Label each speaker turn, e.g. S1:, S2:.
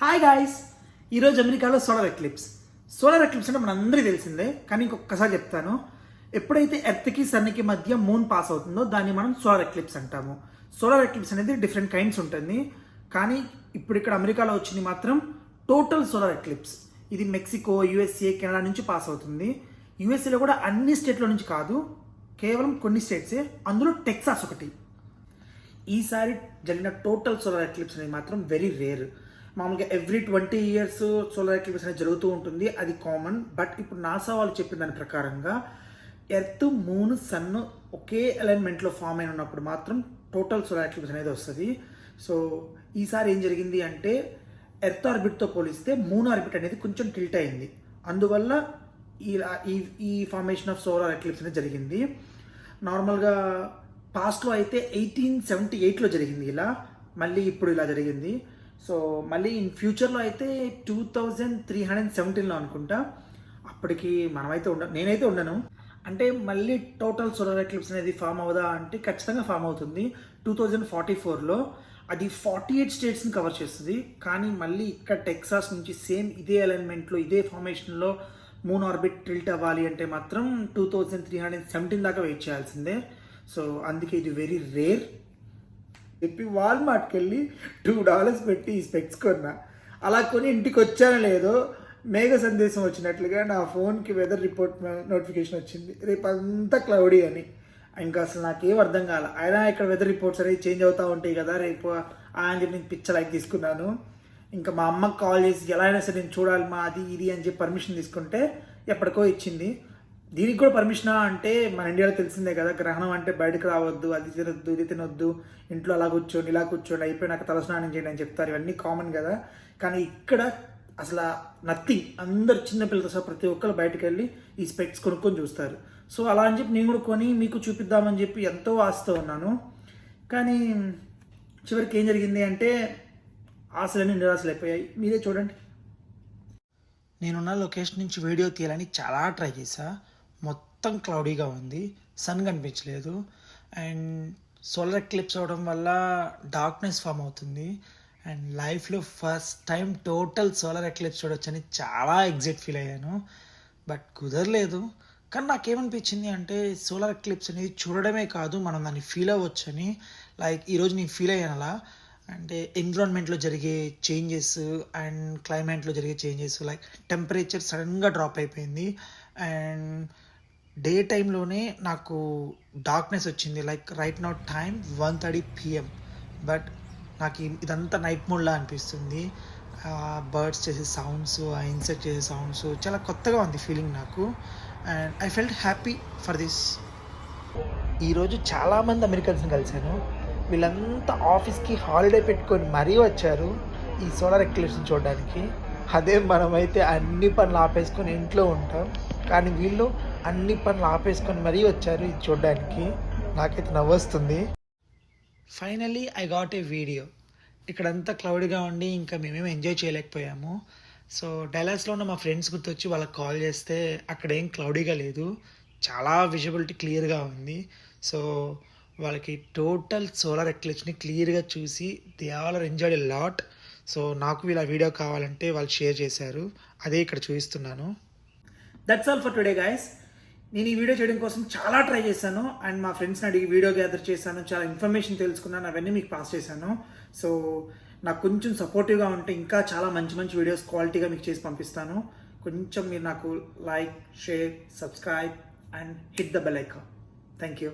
S1: Hi guys, ఈరోజు అమెరికాలో solar eclipse అంటే మనందరికీ తెలిసిందే. కానీ ఇంకొకసారి చెప్తాను, ఎప్పుడైతే ఎర్త్కి సన్కి మధ్య మూన్ పాస్ అవుతుందో దాన్ని మనం సోలార్ ఎక్లిప్స్ అంటాము. సోలార్ ఎక్లిప్స్ అనేది డిఫరెంట్ కైండ్స్ ఉంటుంది. కానీ ఇప్పుడు ఇక్కడ అమెరికాలో వచ్చింది మాత్రం టోటల్ సోలార్ ఎక్లిప్స్. ఇది మెక్సికో, యూఎస్ఏ, కెనడా నుంచి పాస్ అవుతుంది. యూఎస్ఏలో కూడా అన్ని స్టేట్లో నుంచి కాదు, కేవలం కొన్ని స్టేట్సే, అందులో టెక్సాస్ ఒకటి. ఈసారి జరిగిన టోటల్ సోలార్ ఎక్లిప్స్ అనేది మాత్రం వెరీ రేర్. మామూలుగా ఎవ్రీ 20 years సోలార్ ఎక్లిప్స్ అనేది జరుగుతూ ఉంటుంది, అది కామన్. బట్ ఇప్పుడు నాసా వాళ్ళు చెప్పిన దాని ప్రకారంగా ఎర్త్, మూన్, సన్ ఒకే అలైన్మెంట్లో ఫామ్ అయిన ఉన్నప్పుడు మాత్రం టోటల్ సోలార్ ఎక్లిప్స్ అనేది వస్తుంది. సో ఈసారి ఏం జరిగింది అంటే ఎర్త్ ఆర్బిట్తో పోలిస్తే మూన్ ఆర్బిట్ అనేది కొంచెం టిల్ట్ అయింది. అందువల్ల ఈ ఫార్మేషన్ ఆఫ్ సోలార్ ఎక్లిప్స్ అనేది జరిగింది. నార్మల్గా పాస్ట్లో అయితే 1878లో జరిగింది ఇలా, మళ్ళీ ఇప్పుడు ఇలా జరిగింది. సో మళ్ళీ ఇన్ ఫ్యూచర్లో అయితే 2317లో అనుకుంటా. అప్పటికి మనమైతే నేనైతే ఉండను. అంటే మళ్ళీ టోటల్ సోలార్ ఎక్లిప్స్ అనేది ఫామ్ అవుదా అంటే ఖచ్చితంగా ఫామ్ అవుతుంది. 2044లో అది 48 స్టేట్స్ని కవర్ చేస్తుంది. కానీ మళ్ళీ ఇక్కడ టెక్సాస్ నుంచి సేమ్ ఇదే అలైన్మెంట్లో ఇదే ఫార్మేషన్లో మూన్ ఆర్బిట్ టిల్ట్ అవ్వాలి అంటే మాత్రం 2317 దాకా వెయిట్ చేయాల్సిందే. సో అందుకే ఇది వెరీ రేర్. చెప్పి వాల్మార్ట్కి వెళ్ళి $2 పెట్టి ఈ స్పెక్స్ కొన్నా. అలా కొని ఇంటికి వచ్చానో లేదో మేఘ సందేశం వచ్చినట్లుగా నా ఫోన్కి వెదర్ రిపోర్ట్ నోటిఫికేషన్ వచ్చింది, రేపు అంతా క్లౌడీ అని. ఇంకా అసలు నాకేం అర్థం కాల. అయినా ఇక్కడ వెదర్ రిపోర్ట్స్ అనేవి చేంజ్ అవుతూ ఉంటాయి కదా రేపు అని చెప్పి నేను పిచ్చ లైక్ తీసుకున్నాను. ఇంకా మా అమ్మకి కాల్ చేసి ఎలా అయినా సరే నేను చూడాలి మా అది ఇది అని చెప్పి పర్మిషన్ తీసుకుంటే ఎప్పటికో ఇచ్చింది. దీనికి కూడా పర్మిషనా అంటే మన ఇండియాలో తెలిసిందే కదా, గ్రహణం అంటే బయటకు రావద్దు, అది తినొద్దు, ఇది తినొద్దు, ఇంట్లో అలా కూర్చోండి ఇలా కూర్చోండి, అయిపోయినాక తలస్నానం చేయండి అని చెప్తారు. ఇవన్నీ కామన్ కదా. కానీ ఇక్కడ అసలు నథింగ్. అందరు చిన్నపిల్లలతో సహా ప్రతి ఒక్కరు బయటకు వెళ్ళి ఈ స్పెక్స్ కొనుక్కొని చూస్తారు. సో అలా అని చెప్పి నేను కూడా కొని మీకు చూపిద్దామని చెప్పి ఎంతో ఆశతో ఉన్నాను. కానీ చివరికి ఏం జరిగింది అంటే ఆశలన్నీ నిరాశలు అయిపోయాయి. మీరే చూడండి. నేనున్న లొకేషన్ నుంచి వీడియో తీయాలని చాలా ట్రై చేశా. మొత్తం క్లౌడీగా ఉంది, సన్ కనిపించలేదు. అండ్ సోలార్ ఎక్లిప్స్ అవడం వల్ల డార్క్నెస్ ఫామ్ అవుతుంది. అండ్ లైఫ్లో first time total solar eclipse చూడొచ్చని చాలా ఎగ్జైట్ ఫీల్ అయ్యాను. బట్ కుదరలేదు. కానీ నాకేమనిపించింది అంటే సోలార్ ఎక్లిప్స్ అనేది చూడడమే కాదు, మనం దాన్ని ఫీల్ అవ్వచ్చని. లైక్ ఈరోజు నేను ఫీల్ అయ్యాను అలా. అంటే ఎన్విరాన్మెంట్లో జరిగే చేంజెస్ అండ్ క్లైమేట్లో జరిగే చేంజెస్, లైక్ టెంపరేచర్ సడన్గా డ్రాప్ అయిపోయింది. అండ్ డే టైంలోనే నాకు డార్క్నెస్ వచ్చింది. Like right now time 1:30 PM. But నాకు ఇదంతా నైట్ మోడ్లా అనిపిస్తుంది. బర్డ్స్ చేసే సౌండ్స్, ఆ ఇన్సెక్ట్ చేసే సౌండ్స్ చాలా కొత్తగా ఉంది ఫీలింగ్ నాకు. And I felt happy for this. ఈరోజు చాలామంది అమెరికన్స్ని కలిశాను. వీళ్ళంతా ఆఫీస్కి హాలిడే పెట్టుకొని మరీ వచ్చారు ఈ సోలార్ ఎక్లిప్స్ని చూడడానికి. అదే మనమైతే అన్ని పనులు ఆపేసుకొని ఇంట్లో ఉంటాం. కానీ వీళ్ళు అన్ని పనులు ఆపేసుకొని మరీ వచ్చారు ఇది చూడడానికి. నాకైతే నవ్వొస్తుంది. Finally I got a video. ఇక్కడంతా క్లౌడ్గా ఉండి ఇంకా మేమేమి ఎంజాయ్ చేయలేకపోయాము. సో డల్లాస్లో ఉన్న మా ఫ్రెండ్స్ గుర్తొచ్చి వాళ్ళకి కాల్ చేస్తే అక్కడ ఏం క్లౌడీగా లేదు, చాలా విజిబిలిటీ క్లియర్గా ఉంది. సో వాళ్ళకి టోటల్ సోలార్ ఎక్లిప్స్ని క్లియర్గా చూసి they all are enjoyed a lot. So నాకు ఇలా వీడియో కావాలంటే వాళ్ళు షేర్ చేశారు, అదే ఇక్కడ చూపిస్తున్నాను. That's all for today guys. నేను ఈ వీడియో చేయడం కోసం చాలా ట్రై చేశాను. అండ్ మా ఫ్రెండ్స్ని అడిగి వీడియో గ్యాదర్ చేశాను, చాలా ఇన్ఫర్మేషన్ తెలుసుకున్నాను, అవన్నీ మీకు పాస్ చేశాను. సో నాకు కొంచెం సపోర్టివ్గా ఉంటే ఇంకా చాలా మంచి మంచి వీడియోస్ క్వాలిటీగా మీకు చేసి పంపిస్తాను. కొంచెం మీరు నాకు like, share, subscribe and hit the bell icon. Thank you.